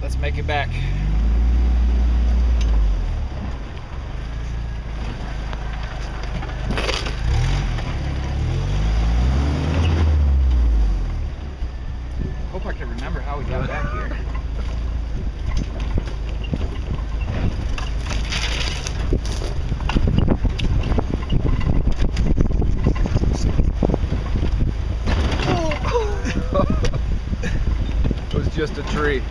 let's make it back. Hope I can remember how we got back here. It was just a tree.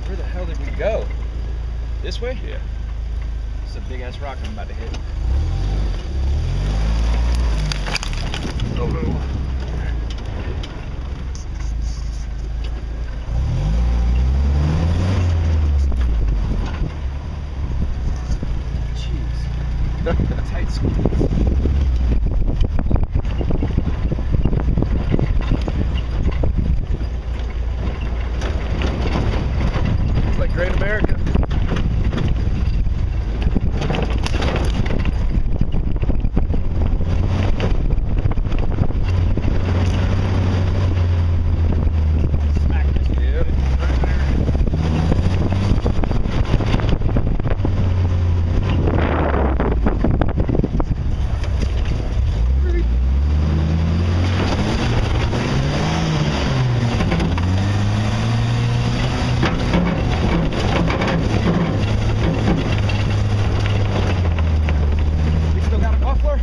Where the hell did we go? This way? Yeah. It's a big ass rock I'm about to hit. Oh no. Jeez. Tight squeeze. It's like Great America. Smack this dude. Yep. We still got a muffler?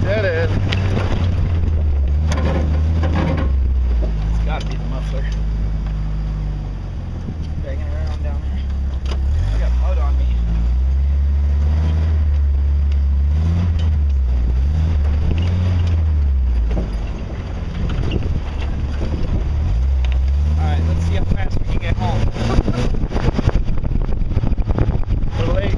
Dead end. It's gotta be the muffler. Banging around down there. I got mud on me. Alright, let's see how fast we can get home. A little late.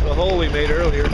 The hole we made earlier.